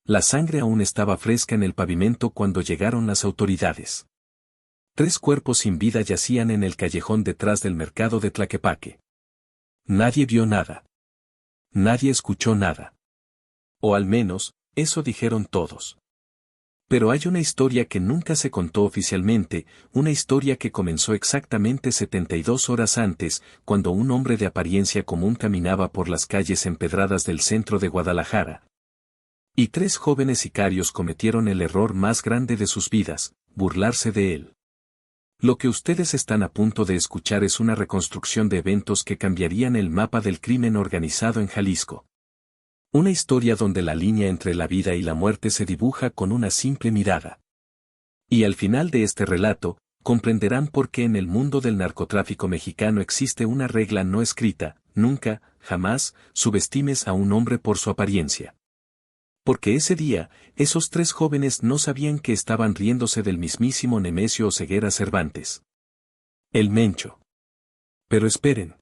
La sangre aún estaba fresca en el pavimento cuando llegaron las autoridades. 3 cuerpos sin vida yacían en el callejón detrás del mercado de Tlaquepaque. Nadie vio nada. Nadie escuchó nada. O al menos, eso dijeron todos. Pero hay una historia que nunca se contó oficialmente, una historia que comenzó exactamente 72 horas antes, cuando un hombre de apariencia común caminaba por las calles empedradas del centro de Guadalajara. Y 3 jóvenes sicarios cometieron el error más grande de sus vidas, burlarse de él. Lo que ustedes están a punto de escuchar es una reconstrucción de eventos que cambiarían el mapa del crimen organizado en Jalisco. Una historia donde la línea entre la vida y la muerte se dibuja con una simple mirada. Y al final de este relato, comprenderán por qué en el mundo del narcotráfico mexicano existe una regla no escrita: nunca, jamás, subestimes a un hombre por su apariencia. Porque ese día, esos 3 jóvenes no sabían que estaban riéndose del mismísimo Nemesio Oseguera Cervantes. El Mencho. Pero esperen.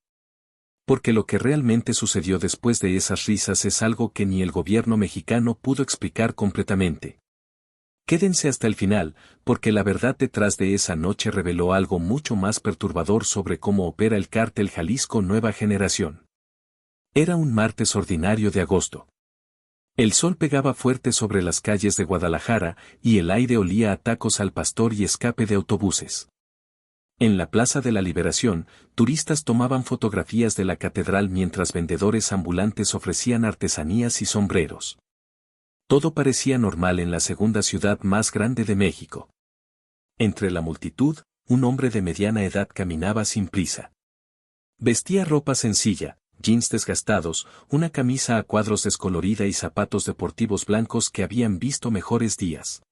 Porque lo que realmente sucedió después de esas risas es algo que ni el gobierno mexicano pudo explicar completamente. Quédense hasta el final, porque la verdad detrás de esa noche reveló algo mucho más perturbador sobre cómo opera el cártel Jalisco Nueva Generación. Era un martes ordinario de agosto. El sol pegaba fuerte sobre las calles de Guadalajara y el aire olía a tacos al pastor y escape de autobuses. En la Plaza de la Liberación, turistas tomaban fotografías de la catedral mientras vendedores ambulantes ofrecían artesanías y sombreros. Todo parecía normal en la segunda ciudad más grande de México. Entre la multitud, un hombre de mediana edad caminaba sin prisa. Vestía ropa sencilla, jeans desgastados, una camisa a cuadros descolorida y zapatos deportivos blancos que habían visto mejores días.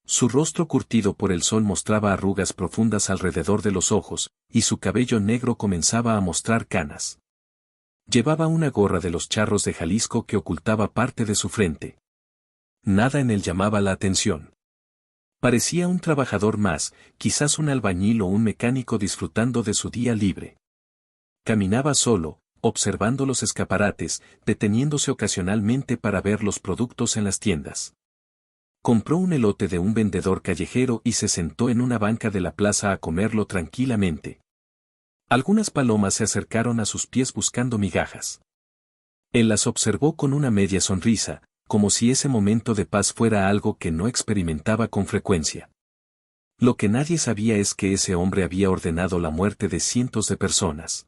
Su rostro curtido por el sol mostraba arrugas profundas alrededor de los ojos, y su cabello negro comenzaba a mostrar canas. Llevaba una gorra de los Charros de Jalisco que ocultaba parte de su frente. Nada en él llamaba la atención. Parecía un trabajador más, quizás un albañil o un mecánico disfrutando de su día libre. Caminaba solo, observando los escaparates, deteniéndose ocasionalmente para ver los productos en las tiendas. Compró un elote de un vendedor callejero y se sentó en una banca de la plaza a comerlo tranquilamente. Algunas palomas se acercaron a sus pies buscando migajas. Él las observó con una media sonrisa, como si ese momento de paz fuera algo que no experimentaba con frecuencia. Lo que nadie sabía es que ese hombre había ordenado la muerte de cientos de personas.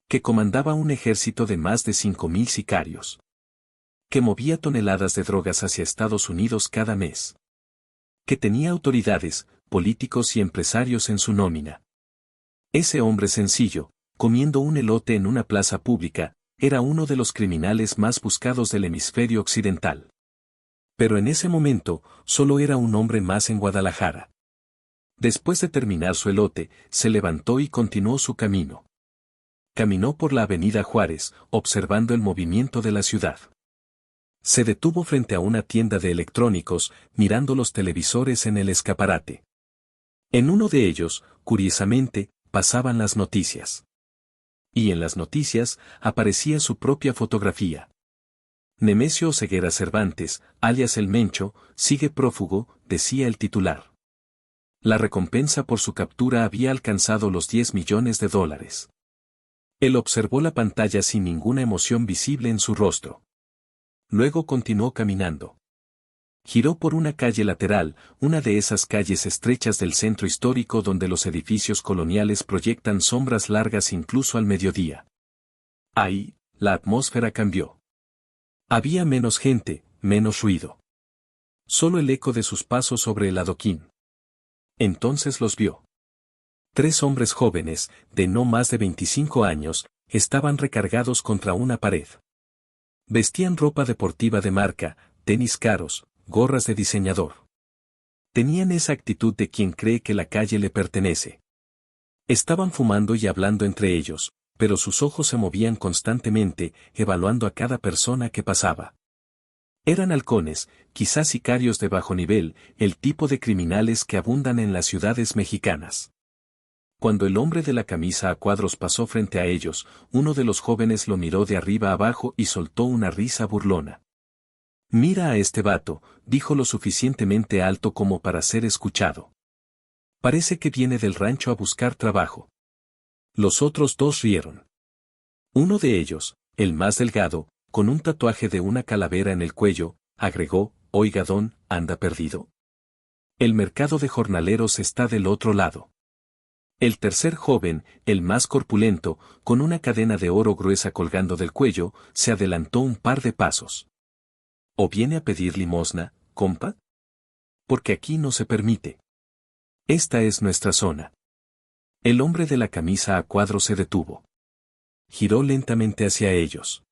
Que comandaba un ejército de más de 5,000 sicarios. Que movía toneladas de drogas hacia Estados Unidos cada mes. Que tenía autoridades, políticos y empresarios en su nómina. Ese hombre sencillo, comiendo un elote en una plaza pública, era uno de los criminales más buscados del hemisferio occidental. Pero en ese momento, solo era un hombre más en Guadalajara. Después de terminar su elote, se levantó y continuó su camino. Caminó por la avenida Juárez, observando el movimiento de la ciudad. Se detuvo frente a una tienda de electrónicos, mirando los televisores en el escaparate. En uno de ellos, curiosamente, pasaban las noticias. Y en las noticias, aparecía su propia fotografía. Nemesio Oseguera Cervantes, alias El Mencho, sigue prófugo, decía el titular. La recompensa por su captura había alcanzado los $10 millones. Él observó la pantalla sin ninguna emoción visible en su rostro. Luego continuó caminando. Giró por una calle lateral, una de esas calles estrechas del centro histórico donde los edificios coloniales proyectan sombras largas incluso al mediodía. Ahí, la atmósfera cambió. Había menos gente, menos ruido. Solo el eco de sus pasos sobre el adoquín. Entonces los vio. 3 hombres jóvenes, de no más de 25 años, estaban recargados contra una pared. Vestían ropa deportiva de marca, tenis caros, gorras de diseñador. Tenían esa actitud de quien cree que la calle le pertenece. Estaban fumando y hablando entre ellos, pero sus ojos se movían constantemente, evaluando a cada persona que pasaba. Eran halcones, quizás sicarios de bajo nivel, el tipo de criminales que abundan en las ciudades mexicanas. Cuando el hombre de la camisa a cuadros pasó frente a ellos, uno de los jóvenes lo miró de arriba abajo y soltó una risa burlona. Mira a este vato, dijo lo suficientemente alto como para ser escuchado. Parece que viene del rancho a buscar trabajo. Los otros dos rieron. Uno de ellos, el más delgado, con un tatuaje de una calavera en el cuello, agregó, oiga don, ¿anda perdido? El mercado de jornaleros está del otro lado. El tercer joven, el más corpulento, con una cadena de oro gruesa colgando del cuello, se adelantó un par de pasos. ¿O viene a pedir limosna, compa? Porque aquí no se permite. Esta es nuestra zona. El hombre de la camisa a cuadros se detuvo. Giró lentamente hacia ellos.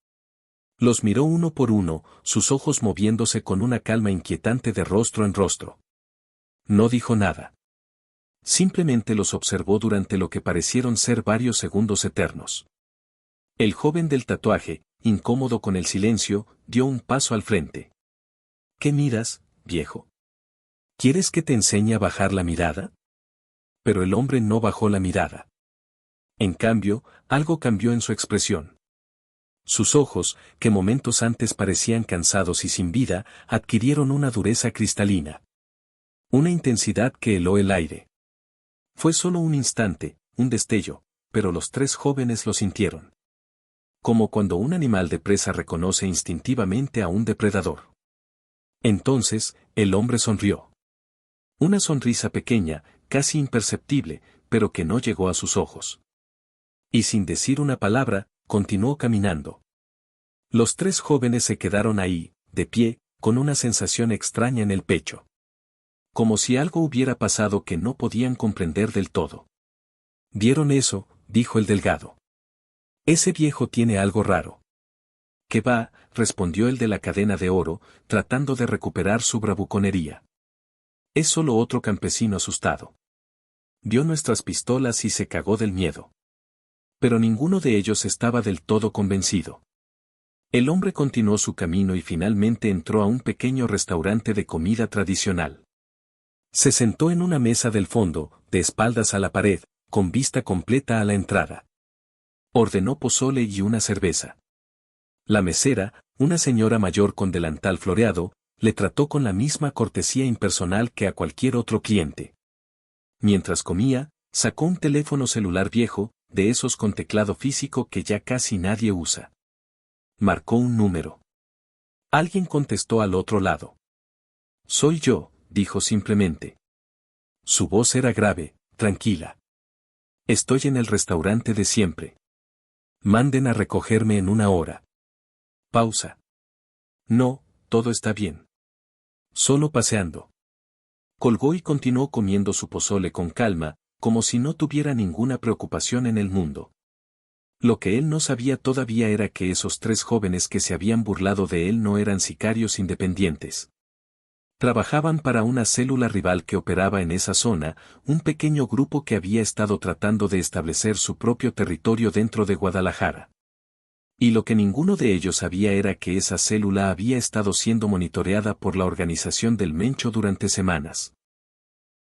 Los miró uno por uno, sus ojos moviéndose con una calma inquietante de rostro en rostro. No dijo nada. Simplemente los observó durante lo que parecieron ser varios segundos eternos. El joven del tatuaje, incómodo con el silencio, dio un paso al frente. ¿Qué miras, viejo? ¿Quieres que te enseñe a bajar la mirada? Pero el hombre no bajó la mirada. En cambio, algo cambió en su expresión. Sus ojos, que momentos antes parecían cansados y sin vida, adquirieron una dureza cristalina. Una intensidad que heló el aire. Fue solo un instante, un destello, pero los tres jóvenes lo sintieron. Como cuando un animal de presa reconoce instintivamente a un depredador. Entonces, el hombre sonrió. Una sonrisa pequeña, casi imperceptible, pero que no llegó a sus ojos. Y sin decir una palabra, continuó caminando. Los tres jóvenes se quedaron ahí, de pie, con una sensación extraña en el pecho. Como si algo hubiera pasado que no podían comprender del todo. ¿Vieron eso?, dijo el delgado. Ese viejo tiene algo raro. ¿Qué va?, respondió el de la cadena de oro, tratando de recuperar su bravuconería. Es solo otro campesino asustado. Vio nuestras pistolas y se cagó del miedo. Pero ninguno de ellos estaba del todo convencido. El hombre continuó su camino y finalmente entró a un pequeño restaurante de comida tradicional. Se sentó en una mesa del fondo, de espaldas a la pared, con vista completa a la entrada. Ordenó pozole y una cerveza. La mesera, una señora mayor con delantal floreado, le trató con la misma cortesía impersonal que a cualquier otro cliente. Mientras comía, sacó un teléfono celular viejo, de esos con teclado físico que ya casi nadie usa. Marcó un número. Alguien contestó al otro lado. Soy yo, dijo simplemente. Su voz era grave, tranquila. Estoy en el restaurante de siempre. Manden a recogerme en 1 hora. Pausa. No, todo está bien. Solo paseando. Colgó y continuó comiendo su pozole con calma, como si no tuviera ninguna preocupación en el mundo. Lo que él no sabía todavía era que esos tres jóvenes que se habían burlado de él no eran sicarios independientes. Trabajaban para una célula rival que operaba en esa zona, un pequeño grupo que había estado tratando de establecer su propio territorio dentro de Guadalajara. Y lo que ninguno de ellos sabía era que esa célula había estado siendo monitoreada por la organización del Mencho durante semanas.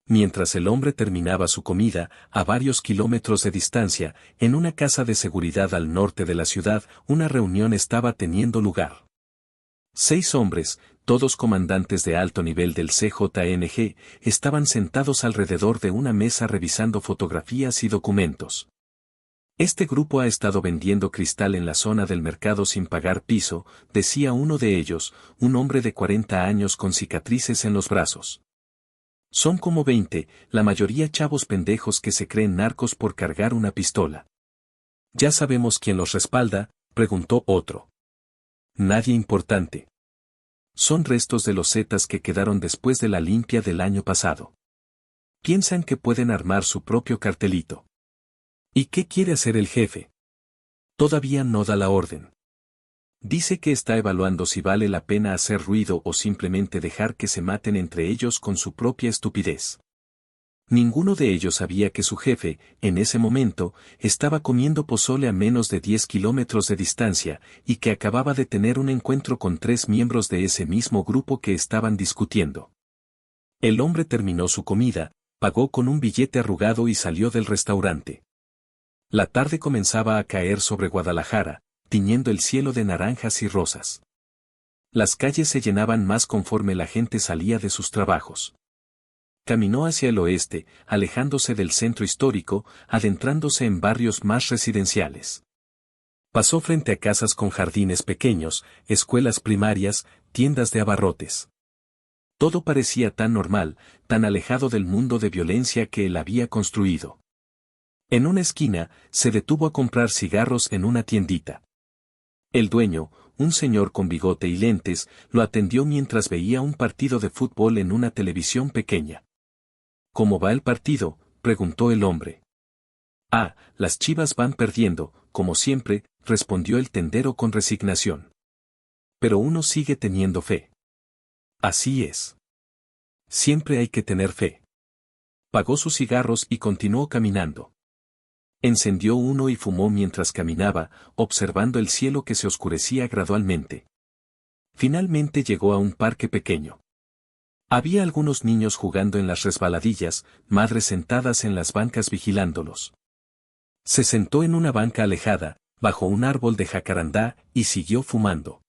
Mientras el hombre terminaba su comida, a varios kilómetros de distancia, en una casa de seguridad al norte de la ciudad, una reunión estaba teniendo lugar. 6 hombres, todos comandantes de alto nivel del CJNG, estaban sentados alrededor de una mesa revisando fotografías y documentos. Este grupo ha estado vendiendo cristal en la zona del mercado sin pagar piso, decía uno de ellos, un hombre de 40 años con cicatrices en los brazos. Son como 20, la mayoría chavos pendejos que se creen narcos por cargar una pistola. ¿Ya sabemos quién los respalda?, preguntó otro. Nadie importante. Son restos de los Zetas que quedaron después de la limpia del año pasado. Piensan que pueden armar su propio cartelito. ¿Y qué quiere hacer el jefe? Todavía no da la orden. Dice que está evaluando si vale la pena hacer ruido o simplemente dejar que se maten entre ellos con su propia estupidez. Ninguno de ellos sabía que su jefe, en ese momento, estaba comiendo pozole a menos de 10 kilómetros de distancia, y que acababa de tener un encuentro con 3 miembros de ese mismo grupo que estaban discutiendo. El hombre terminó su comida, pagó con un billete arrugado y salió del restaurante. La tarde comenzaba a caer sobre Guadalajara, tiñendo el cielo de naranjas y rosas. Las calles se llenaban más conforme la gente salía de sus trabajos. Caminó hacia el oeste, alejándose del centro histórico, adentrándose en barrios más residenciales. Pasó frente a casas con jardines pequeños, escuelas primarias, tiendas de abarrotes. Todo parecía tan normal, tan alejado del mundo de violencia que él había construido. En una esquina, se detuvo a comprar cigarros en una tiendita. El dueño, un señor con bigote y lentes, lo atendió mientras veía un partido de fútbol en una televisión pequeña. ¿Cómo va el partido?, preguntó el hombre. Ah, las Chivas van perdiendo, como siempre, respondió el tendero con resignación. Pero uno sigue teniendo fe. Así es. Siempre hay que tener fe. Pagó sus cigarros y continuó caminando. Encendió uno y fumó mientras caminaba, observando el cielo que se oscurecía gradualmente. Finalmente llegó a un parque pequeño. Había algunos niños jugando en las resbaladillas, madres sentadas en las bancas vigilándolos. Se sentó en una banca alejada, bajo un árbol de jacarandá, y siguió fumando.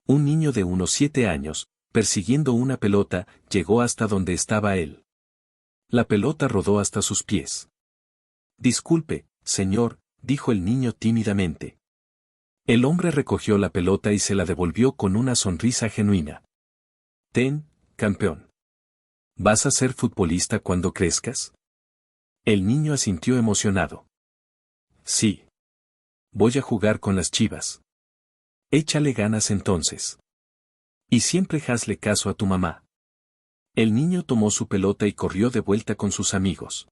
Un niño de unos 7 años, persiguiendo una pelota, llegó hasta donde estaba él. La pelota rodó hasta sus pies. Disculpe, señor, dijo el niño tímidamente. El hombre recogió la pelota y se la devolvió con una sonrisa genuina. Ten, campeón. ¿Vas a ser futbolista cuando crezcas? El niño asintió emocionado. Sí. Voy a jugar con las Chivas. Échale ganas entonces. Y siempre hazle caso a tu mamá. El niño tomó su pelota y corrió de vuelta con sus amigos.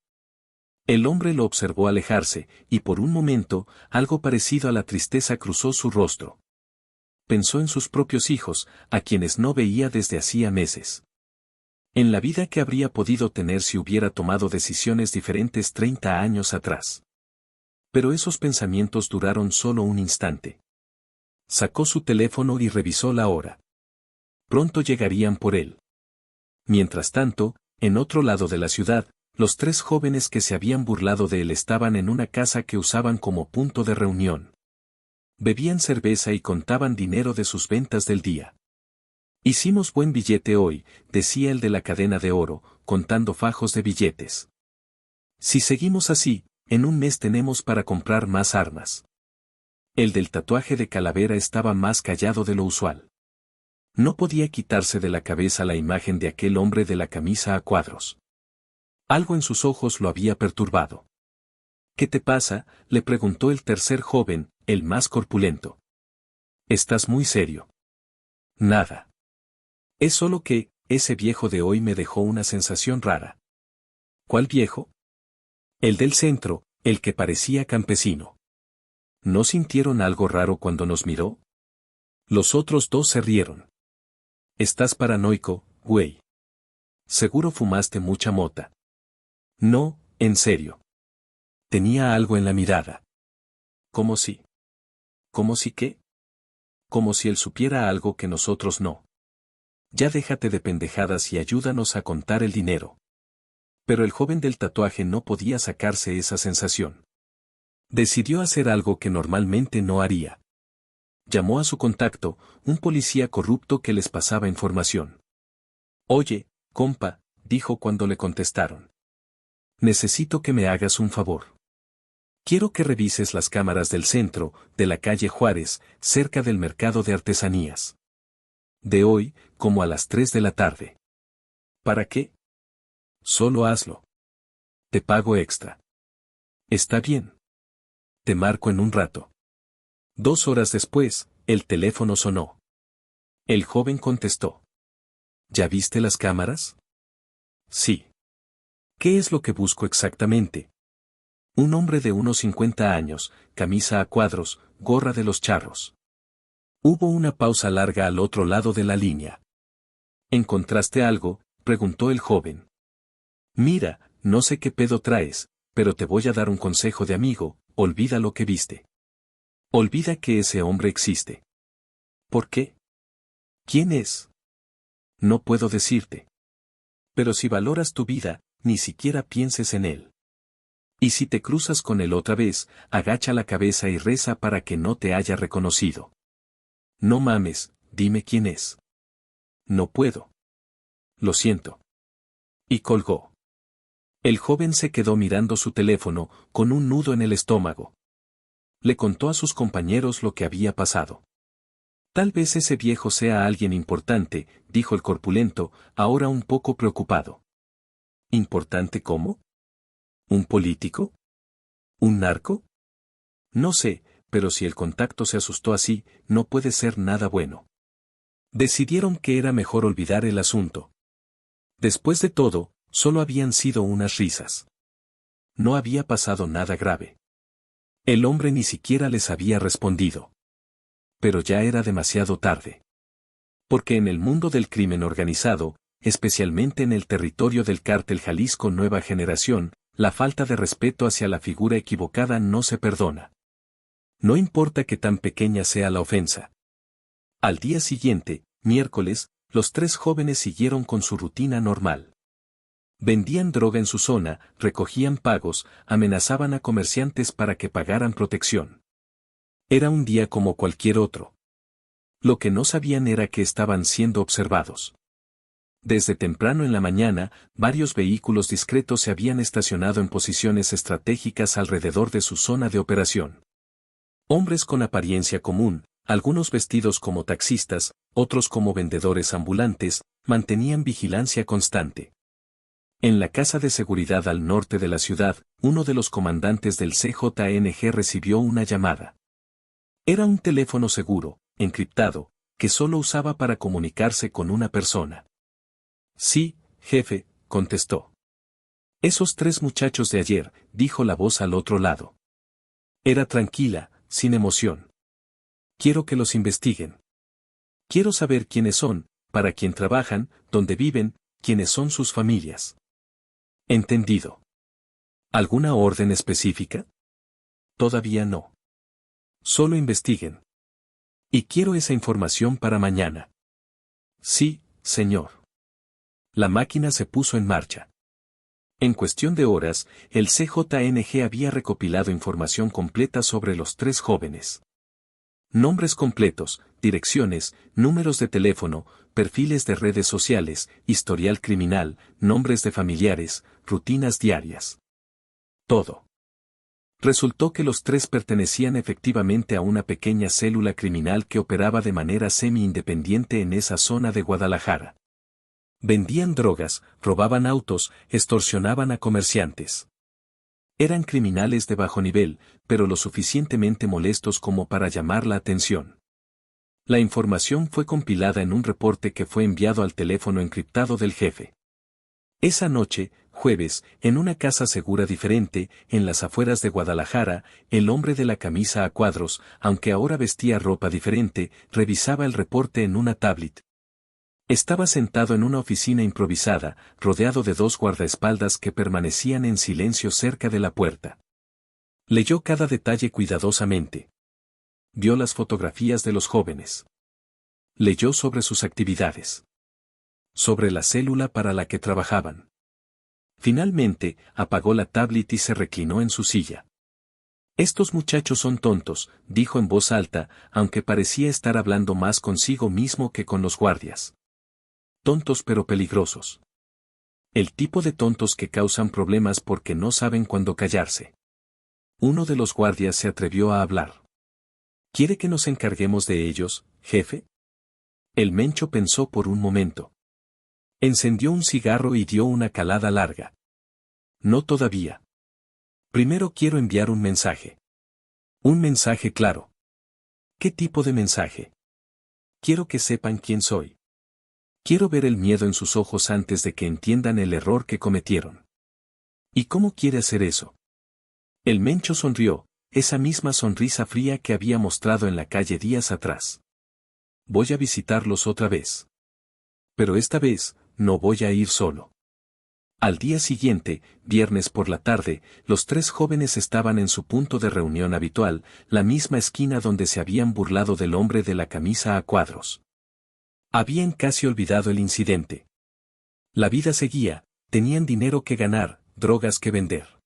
El hombre lo observó alejarse, y por un momento, algo parecido a la tristeza cruzó su rostro. Pensó en sus propios hijos, a quienes no veía desde hacía meses. En la vida que habría podido tener si hubiera tomado decisiones diferentes 30 años atrás. Pero esos pensamientos duraron solo un instante. Sacó su teléfono y revisó la hora. Pronto llegarían por él. Mientras tanto, en otro lado de la ciudad, los 3 jóvenes que se habían burlado de él estaban en una casa que usaban como punto de reunión. Bebían cerveza y contaban dinero de sus ventas del día. Hicimos buen billete hoy, decía el de la cadena de oro, contando fajos de billetes. Si seguimos así, en un mes tenemos para comprar más armas. El del tatuaje de calavera estaba más callado de lo usual. No podía quitarse de la cabeza la imagen de aquel hombre de la camisa a cuadros. Algo en sus ojos lo había perturbado. ¿Qué te pasa?, le preguntó el tercer joven, el más corpulento. Estás muy serio. Nada. Es solo que, ese viejo de hoy me dejó una sensación rara. ¿Cuál viejo? El del centro, el que parecía campesino. ¿No sintieron algo raro cuando nos miró? Los otros 2 se rieron. Estás paranoico, güey. Seguro fumaste mucha mota. No, en serio. Tenía algo en la mirada. ¿Cómo si? ¿Cómo si qué? Como si él supiera algo que nosotros no. Ya déjate de pendejadas y ayúdanos a contar el dinero. Pero el joven del tatuaje no podía sacarse esa sensación. Decidió hacer algo que normalmente no haría. Llamó a su contacto, un policía corrupto que les pasaba información. Oye, compa, dijo cuando le contestaron. Necesito que me hagas un favor. Quiero que revises las cámaras del centro, de la calle Juárez, cerca del mercado de artesanías. De hoy, como a las 3 de la tarde. ¿Para qué? Solo hazlo. Te pago extra. Está bien. Te marco en un rato. 2 horas después, el teléfono sonó. El joven contestó. ¿Ya viste las cámaras? Sí. ¿Qué es lo que busco exactamente? Un hombre de unos 50 años, camisa a cuadros, gorra de los charros. Hubo una pausa larga al otro lado de la línea. ¿Encontraste algo?, preguntó el joven. Mira, no sé qué pedo traes, pero te voy a dar un consejo de amigo, olvida lo que viste. Olvida que ese hombre existe. ¿Por qué? ¿Quién es? No puedo decirte. Pero si valoras tu vida, ni siquiera pienses en él. Y si te cruzas con él otra vez, agacha la cabeza y reza para que no te haya reconocido. No mames, dime quién es. No puedo. Lo siento. Y colgó. El joven se quedó mirando su teléfono, con un nudo en el estómago. Le contó a sus compañeros lo que había pasado. Tal vez ese viejo sea alguien importante, dijo el corpulento, ahora un poco preocupado. ¿Importante cómo? ¿Un político? ¿Un narco? No sé, pero si el contacto se asustó así, no puede ser nada bueno. Decidieron que era mejor olvidar el asunto. Después de todo, solo habían sido unas risas. No había pasado nada grave. El hombre ni siquiera les había respondido. Pero ya era demasiado tarde. Porque en el mundo del crimen organizado, especialmente en el territorio del cártel Jalisco Nueva Generación, la falta de respeto hacia la figura equivocada no se perdona. No importa que tan pequeña sea la ofensa. Al día siguiente, miércoles, los tres jóvenes siguieron con su rutina normal. Vendían droga en su zona, recogían pagos, amenazaban a comerciantes para que pagaran protección. Era un día como cualquier otro. Lo que no sabían era que estaban siendo observados. Desde temprano en la mañana, varios vehículos discretos se habían estacionado en posiciones estratégicas alrededor de su zona de operación. Hombres con apariencia común, algunos vestidos como taxistas, otros como vendedores ambulantes, mantenían vigilancia constante. En la casa de seguridad al norte de la ciudad, uno de los comandantes del CJNG recibió una llamada. Era un teléfono seguro, encriptado, que solo usaba para comunicarse con una persona. Sí, jefe, contestó. Esos tres muchachos de ayer, dijo la voz al otro lado. Era tranquila, sin emoción. Quiero que los investiguen. Quiero saber quiénes son, para quién trabajan, dónde viven, quiénes son sus familias. Entendido. ¿Alguna orden específica? Todavía no. Solo investiguen. Y quiero esa información para mañana. Sí, señor. La máquina se puso en marcha. En cuestión de horas, el CJNG había recopilado información completa sobre los tres jóvenes. Nombres completos, direcciones, números de teléfono, perfiles de redes sociales, historial criminal, nombres de familiares, rutinas diarias. Todo. Resultó que los tres pertenecían efectivamente a una pequeña célula criminal que operaba de manera semi-independiente en esa zona de Guadalajara. Vendían drogas, robaban autos, extorsionaban a comerciantes. Eran criminales de bajo nivel, pero lo suficientemente molestos como para llamar la atención. La información fue compilada en un reporte que fue enviado al teléfono encriptado del jefe. Esa noche, jueves, en una casa segura diferente, en las afueras de Guadalajara, el hombre de la camisa a cuadros, aunque ahora vestía ropa diferente, revisaba el reporte en una tablet. Estaba sentado en una oficina improvisada, rodeado de dos guardaespaldas que permanecían en silencio cerca de la puerta. Leyó cada detalle cuidadosamente. Vio las fotografías de los jóvenes. Leyó sobre sus actividades. Sobre la célula para la que trabajaban. Finalmente, apagó la tablet y se reclinó en su silla. Estos muchachos son tontos, dijo en voz alta, aunque parecía estar hablando más consigo mismo que con los guardias. Tontos pero peligrosos. El tipo de tontos que causan problemas porque no saben cuándo callarse. Uno de los guardias se atrevió a hablar. ¿Quiere que nos encarguemos de ellos, jefe? El mencho pensó por un momento. Encendió un cigarro y dio una calada larga. No todavía. Primero quiero enviar un mensaje. Un mensaje claro. ¿Qué tipo de mensaje? Quiero que sepan quién soy. Quiero ver el miedo en sus ojos antes de que entiendan el error que cometieron. ¿Y cómo quiere hacer eso? El mencho sonrió, esa misma sonrisa fría que había mostrado en la calle días atrás. Voy a visitarlos otra vez. Pero esta vez, no voy a ir solo. Al día siguiente, viernes por la tarde, los tres jóvenes estaban en su punto de reunión habitual, la misma esquina donde se habían burlado del hombre de la camisa a cuadros. Habían casi olvidado el incidente. La vida seguía, tenían dinero que ganar, drogas que vender.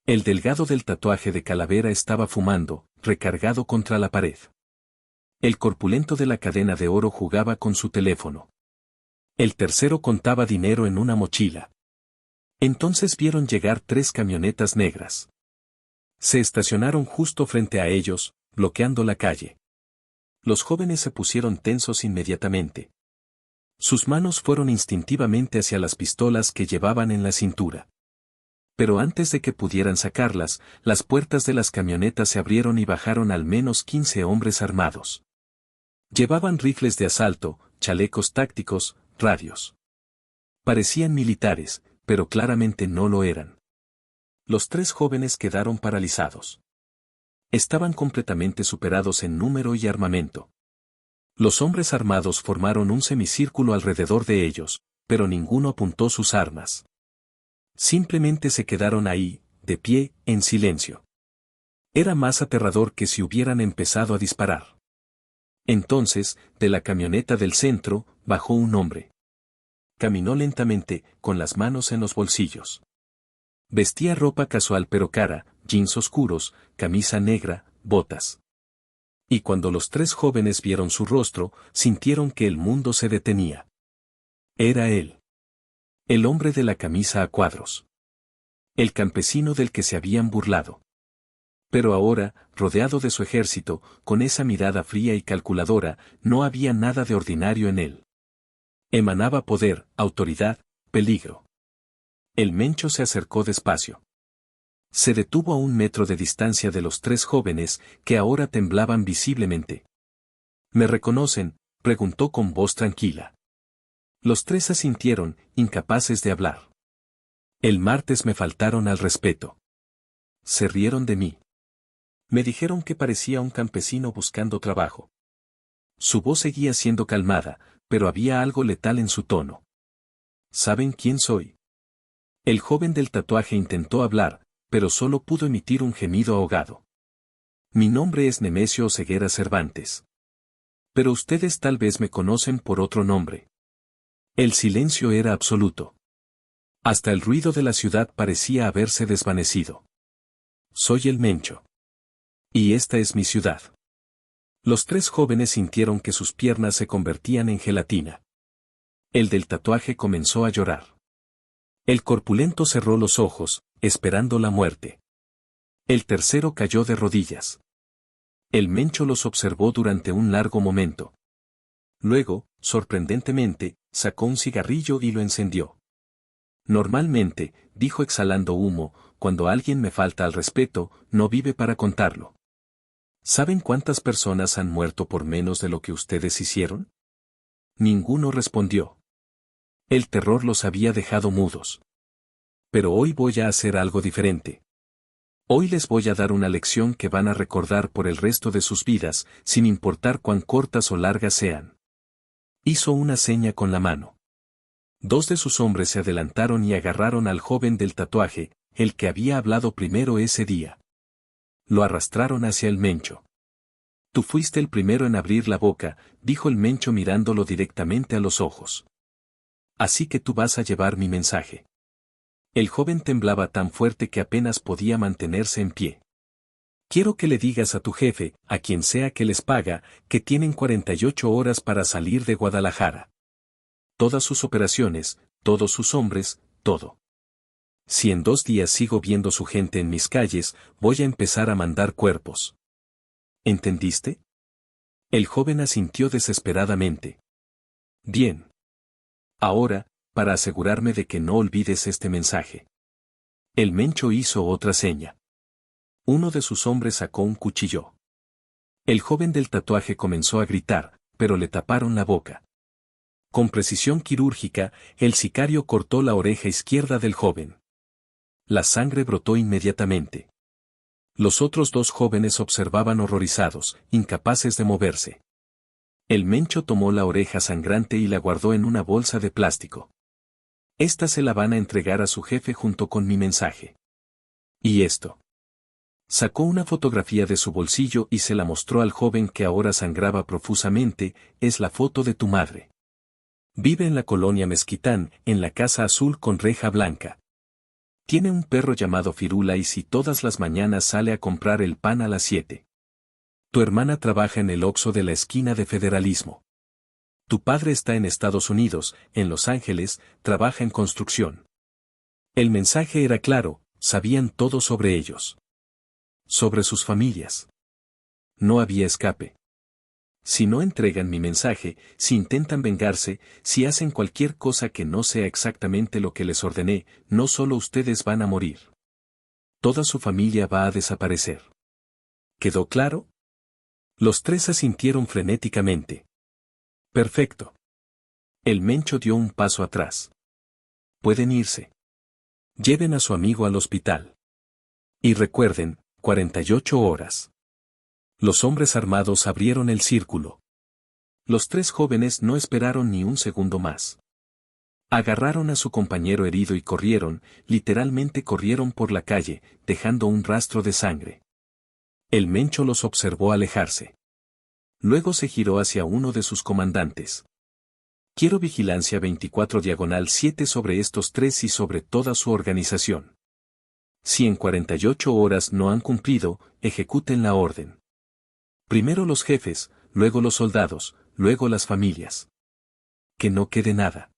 El delgado del tatuaje de calavera estaba fumando, recargado contra la pared. El corpulento de la cadena de oro jugaba con su teléfono. El tercero contaba dinero en una mochila. Entonces vieron llegar 3 camionetas negras. Se estacionaron justo frente a ellos, bloqueando la calle. Los jóvenes se pusieron tensos inmediatamente. Sus manos fueron instintivamente hacia las pistolas que llevaban en la cintura. Pero antes de que pudieran sacarlas, las puertas de las camionetas se abrieron y bajaron al menos 15 hombres armados. Llevaban rifles de asalto, chalecos tácticos, radios. Parecían militares, pero claramente no lo eran. Los 3 jóvenes quedaron paralizados. Estaban completamente superados en número y armamento. Los hombres armados formaron un semicírculo alrededor de ellos, pero ninguno apuntó sus armas. Simplemente se quedaron ahí, de pie, en silencio. Era más aterrador que si hubieran empezado a disparar. Entonces, de la camioneta del centro, bajó un hombre. Caminó lentamente, con las manos en los bolsillos. Vestía ropa casual pero cara, jeans oscuros, camisa negra, botas. Y cuando los 3 jóvenes vieron su rostro, sintieron que el mundo se detenía. Era él. El hombre de la camisa a cuadros. El campesino del que se habían burlado. Pero ahora, rodeado de su ejército, con esa mirada fría y calculadora, no había nada de ordinario en él. Emanaba poder, autoridad, peligro. El Mencho se acercó despacio. Se detuvo a 1 metro de distancia de los 3 jóvenes, que ahora temblaban visiblemente. ¿Me reconocen?, preguntó con voz tranquila. Los 3 asintieron, incapaces de hablar. El martes me faltaron al respeto. Se rieron de mí. Me dijeron que parecía un campesino buscando trabajo. Su voz seguía siendo calmada, pero había algo letal en su tono. ¿Saben quién soy? El joven del tatuaje intentó hablar, pero solo pudo emitir un gemido ahogado. Mi nombre es Nemesio Oseguera Cervantes. Pero ustedes tal vez me conocen por otro nombre. El silencio era absoluto. Hasta el ruido de la ciudad parecía haberse desvanecido. Soy el Mencho. Y esta es mi ciudad. Los 3 jóvenes sintieron que sus piernas se convertían en gelatina. El del tatuaje comenzó a llorar. El corpulento cerró los ojos, esperando la muerte. El tercero cayó de rodillas. El Mencho los observó durante un largo momento. Luego, sorprendentemente, sacó un cigarrillo y lo encendió. Normalmente, dijo exhalando humo, cuando alguien me falta al respeto, no vive para contarlo. ¿Saben cuántas personas han muerto por menos de lo que ustedes hicieron? Ninguno respondió. El terror los había dejado mudos. Pero hoy voy a hacer algo diferente. Hoy les voy a dar una lección que van a recordar por el resto de sus vidas, sin importar cuán cortas o largas sean. Hizo una seña con la mano. 2 de sus hombres se adelantaron y agarraron al joven del tatuaje, el que había hablado primero ese día. Lo arrastraron hacia el Mencho. Tú fuiste el primero en abrir la boca, dijo el Mencho mirándolo directamente a los ojos. Así que tú vas a llevar mi mensaje. El joven temblaba tan fuerte que apenas podía mantenerse en pie. Quiero que le digas a tu jefe, a quien sea que les paga, que tienen 48 horas para salir de Guadalajara. Todas sus operaciones, todos sus hombres, todo. Si en 2 días sigo viendo su gente en mis calles, voy a empezar a mandar cuerpos. ¿Entendiste? El joven asintió desesperadamente. Bien. Ahora, para asegurarme de que no olvides este mensaje. El Mencho hizo otra seña. Uno de sus hombres sacó un cuchillo. El joven del tatuaje comenzó a gritar, pero le taparon la boca. Con precisión quirúrgica, el sicario cortó la oreja izquierda del joven. La sangre brotó inmediatamente. Los otros 2 jóvenes observaban horrorizados, incapaces de moverse. El Mencho tomó la oreja sangrante y la guardó en una bolsa de plástico. Esta se la van a entregar a su jefe junto con mi mensaje. ¿Y esto? Sacó una fotografía de su bolsillo y se la mostró al joven que ahora sangraba profusamente, es la foto de tu madre. Vive en la colonia Mezquitán, en la casa azul con reja blanca. Tiene un perro llamado Firula y si todas las mañanas sale a comprar el pan a las 7. Tu hermana trabaja en el Oxxo de la esquina de Federalismo. Tu padre está en Estados Unidos, en Los Ángeles, trabaja en construcción. El mensaje era claro, sabían todo sobre ellos. Sobre sus familias. No había escape. Si no entregan mi mensaje, si intentan vengarse, si hacen cualquier cosa que no sea exactamente lo que les ordené, no solo ustedes van a morir. Toda su familia va a desaparecer. ¿Quedó claro? Los tres asintieron frenéticamente. Perfecto. El Mencho dio un paso atrás. Pueden irse. Lleven a su amigo al hospital. Y recuerden, 48 horas. Los hombres armados abrieron el círculo. Los tres jóvenes no esperaron ni un segundo más. Agarraron a su compañero herido y corrieron, literalmente corrieron por la calle, dejando un rastro de sangre. El Mencho los observó alejarse. Luego se giró hacia uno de sus comandantes. Quiero vigilancia 24/7 sobre estos tres y sobre toda su organización. Si en 48 horas no han cumplido, ejecuten la orden. Primero los jefes, luego los soldados, luego las familias. Que no quede nada.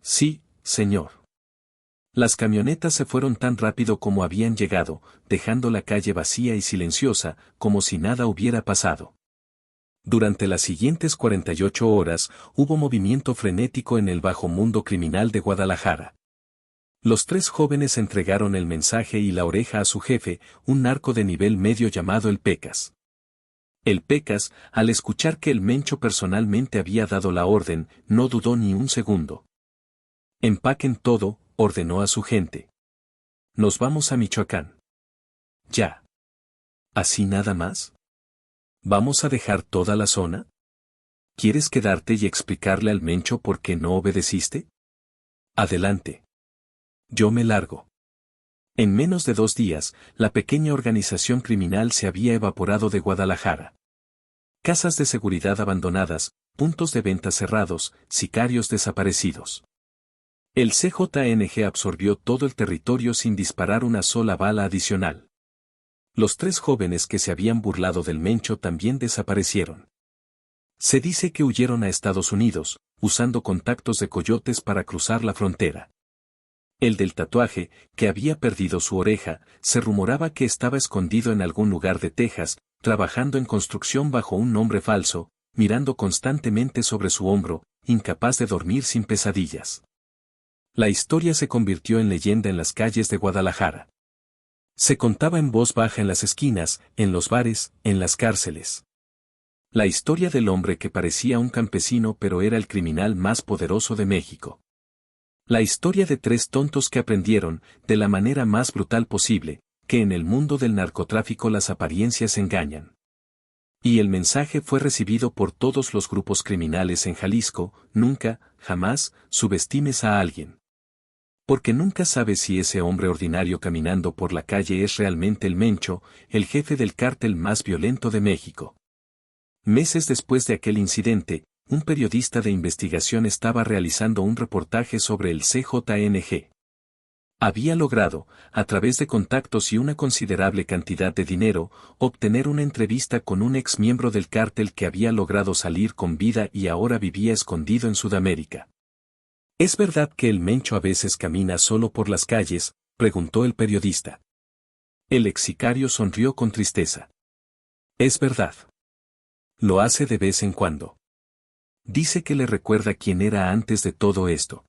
Sí, señor. Las camionetas se fueron tan rápido como habían llegado, dejando la calle vacía y silenciosa, como si nada hubiera pasado. Durante las siguientes 48 horas, hubo movimiento frenético en el bajo mundo criminal de Guadalajara. Los tres jóvenes entregaron el mensaje y la oreja a su jefe, un narco de nivel medio llamado el Pecas. El Pecas, al escuchar que el Mencho personalmente había dado la orden, no dudó ni un segundo. Empaquen todo, ordenó a su gente. Nos vamos a Michoacán. Ya. ¿Así nada más? ¿Vamos a dejar toda la zona? ¿Quieres quedarte y explicarle al Mencho por qué no obedeciste? Adelante. Yo me largo. En menos de 2 días, la pequeña organización criminal se había evaporado de Guadalajara. Casas de seguridad abandonadas, puntos de venta cerrados, sicarios desaparecidos. El CJNG absorbió todo el territorio sin disparar una sola bala adicional. Los tres jóvenes que se habían burlado del Mencho también desaparecieron. Se dice que huyeron a Estados Unidos, usando contactos de coyotes para cruzar la frontera. El del tatuaje, que había perdido su oreja, se rumoraba que estaba escondido en algún lugar de Texas, trabajando en construcción bajo un nombre falso, mirando constantemente sobre su hombro, incapaz de dormir sin pesadillas. La historia se convirtió en leyenda en las calles de Guadalajara. Se contaba en voz baja en las esquinas, en los bares, en las cárceles. La historia del hombre que parecía un campesino pero era el criminal más poderoso de México. La historia de tres tontos que aprendieron, de la manera más brutal posible, que en el mundo del narcotráfico las apariencias engañan. Y el mensaje fue recibido por todos los grupos criminales en Jalisco: nunca, jamás, subestimes a alguien. Porque nunca sabes si ese hombre ordinario caminando por la calle es realmente el Mencho, el jefe del cártel más violento de México. Meses después de aquel incidente, un periodista de investigación estaba realizando un reportaje sobre el CJNG. Había logrado, a través de contactos y una considerable cantidad de dinero, obtener una entrevista con un ex miembro del cártel que había logrado salir con vida y ahora vivía escondido en Sudamérica. ¿Es verdad que el Mencho a veces camina solo por las calles?, preguntó el periodista. El ex sicario sonrió con tristeza. Es verdad. Lo hace de vez en cuando. Dice que le recuerda quién era antes de todo esto.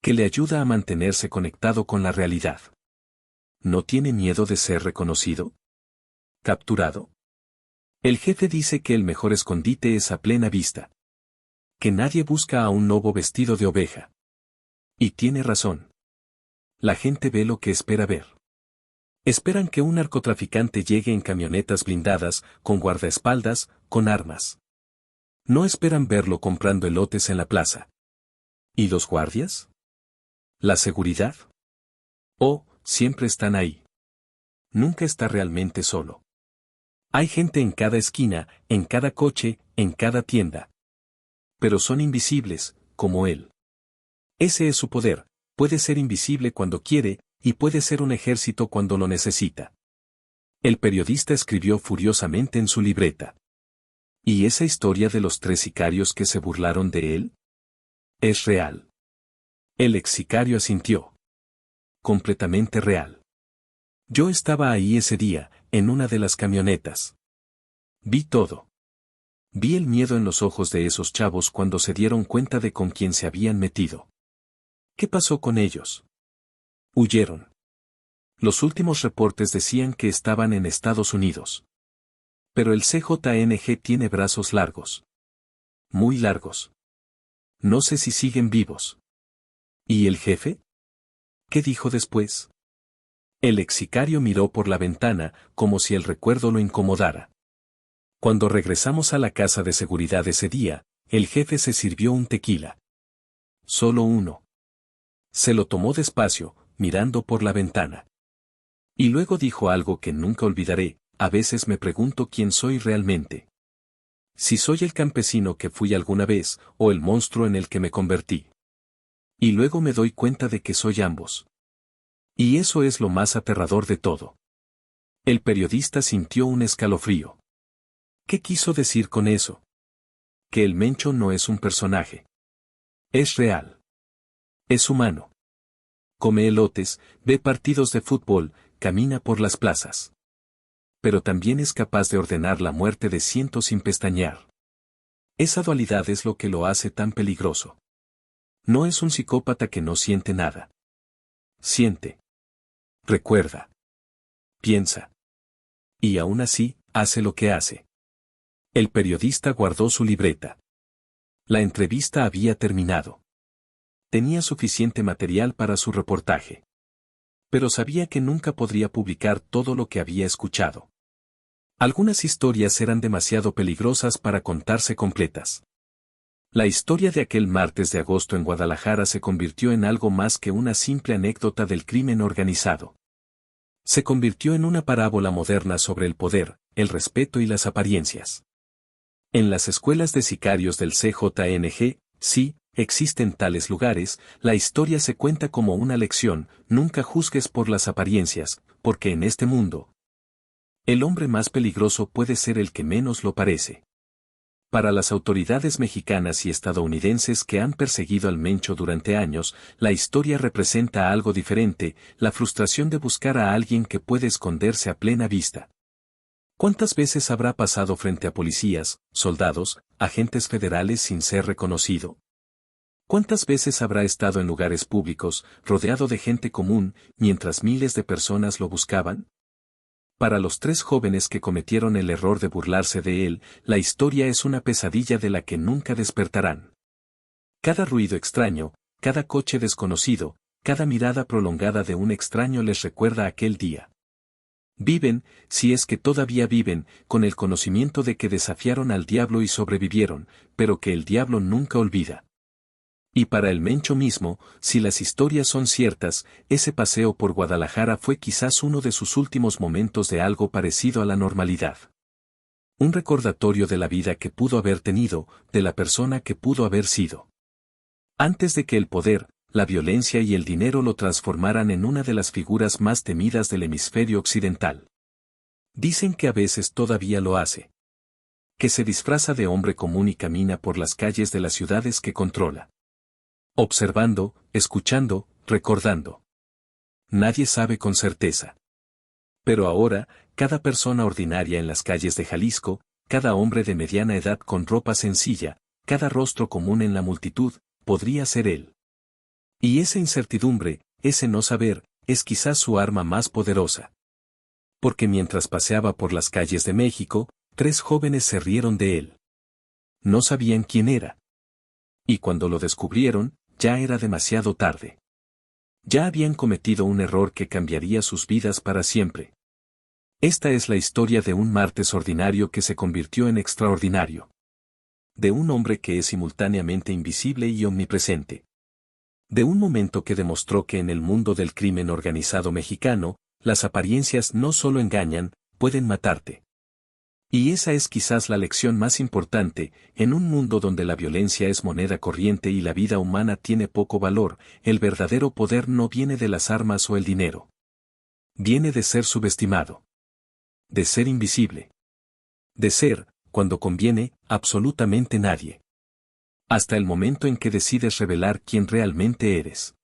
Que le ayuda a mantenerse conectado con la realidad. ¿No tiene miedo de ser reconocido? ¿Capturado? El jefe dice que el mejor escondite es a plena vista. Que nadie busca a un lobo vestido de oveja. Y tiene razón. La gente ve lo que espera ver. Esperan que un narcotraficante llegue en camionetas blindadas, con guardaespaldas, con armas. No esperan verlo comprando elotes en la plaza. ¿Y los guardias? ¿La seguridad? Oh, siempre están ahí. Nunca está realmente solo. Hay gente en cada esquina, en cada coche, en cada tienda. Pero son invisibles, como él. Ese es su poder, puede ser invisible cuando quiere, y puede ser un ejército cuando lo necesita. El periodista escribió furiosamente en su libreta. ¿Y esa historia de los 3 sicarios que se burlaron de él? Es real. El ex sicario asintió. Completamente real. Yo estaba ahí ese día, en una de las camionetas. Vi todo. Vi el miedo en los ojos de esos chavos cuando se dieron cuenta de con quién se habían metido. ¿Qué pasó con ellos? Huyeron. Los últimos reportes decían que estaban en Estados Unidos. Pero el CJNG tiene brazos largos. Muy largos. No sé si siguen vivos. ¿Y el jefe? ¿Qué dijo después? El ex sicario miró por la ventana, como si el recuerdo lo incomodara. Cuando regresamos a la casa de seguridad ese día, el jefe se sirvió un tequila. Solo uno. Se lo tomó despacio, mirando por la ventana. Y luego dijo algo que nunca olvidaré: a veces me pregunto quién soy realmente. Si soy el campesino que fui alguna vez, o el monstruo en el que me convertí. Y luego me doy cuenta de que soy ambos. Y eso es lo más aterrador de todo. El periodista sintió un escalofrío. ¿Qué quiso decir con eso? Que el Mencho no es un personaje. Es real. Es humano. Come elotes, ve partidos de fútbol, camina por las plazas. Pero también es capaz de ordenar la muerte de cientos sin pestañear. Esa dualidad es lo que lo hace tan peligroso. No es un psicópata que no siente nada. Siente. Recuerda. Piensa. Y aún así, hace lo que hace. El periodista guardó su libreta. La entrevista había terminado. Tenía suficiente material para su reportaje. Pero sabía que nunca podría publicar todo lo que había escuchado. Algunas historias eran demasiado peligrosas para contarse completas. La historia de aquel martes de agosto en Guadalajara se convirtió en algo más que una simple anécdota del crimen organizado. Se convirtió en una parábola moderna sobre el poder, el respeto y las apariencias. En las escuelas de sicarios del CJNG, sí, existen tales lugares, la historia se cuenta como una lección: nunca juzgues por las apariencias, porque en este mundo, el hombre más peligroso puede ser el que menos lo parece. Para las autoridades mexicanas y estadounidenses que han perseguido al Mencho durante años, la historia representa algo diferente: la frustración de buscar a alguien que puede esconderse a plena vista. ¿Cuántas veces habrá pasado frente a policías, soldados, agentes federales sin ser reconocido? ¿Cuántas veces habrá estado en lugares públicos, rodeado de gente común, mientras miles de personas lo buscaban? Para los 3 jóvenes que cometieron el error de burlarse de él, la historia es una pesadilla de la que nunca despertarán. Cada ruido extraño, cada coche desconocido, cada mirada prolongada de un extraño les recuerda aquel día. Viven, si es que todavía viven, con el conocimiento de que desafiaron al diablo y sobrevivieron, pero que el diablo nunca olvida. Y para el Mencho mismo, si las historias son ciertas, ese paseo por Guadalajara fue quizás uno de sus últimos momentos de algo parecido a la normalidad. Un recordatorio de la vida que pudo haber tenido, de la persona que pudo haber sido. Antes de que el poder, la violencia y el dinero lo transformaran en una de las figuras más temidas del hemisferio occidental. Dicen que a veces todavía lo hace. Que se disfraza de hombre común y camina por las calles de las ciudades que controla. Observando, escuchando, recordando. Nadie sabe con certeza. Pero ahora, cada persona ordinaria en las calles de Jalisco, cada hombre de mediana edad con ropa sencilla, cada rostro común en la multitud, podría ser él. Y esa incertidumbre, ese no saber, es quizás su arma más poderosa. Porque mientras paseaba por las calles de México, 3 jóvenes se rieron de él. No sabían quién era. Y cuando lo descubrieron, ya era demasiado tarde. Ya habían cometido un error que cambiaría sus vidas para siempre. Esta es la historia de un martes ordinario que se convirtió en extraordinario. De un hombre que es simultáneamente invisible y omnipresente. De un momento que demostró que en el mundo del crimen organizado mexicano, las apariencias no solo engañan, pueden matarte. Y esa es quizás la lección más importante: en un mundo donde la violencia es moneda corriente y la vida humana tiene poco valor, el verdadero poder no viene de las armas o el dinero. Viene de ser subestimado. De ser invisible. De ser, cuando conviene, absolutamente nadie. Hasta el momento en que decides revelar quién realmente eres.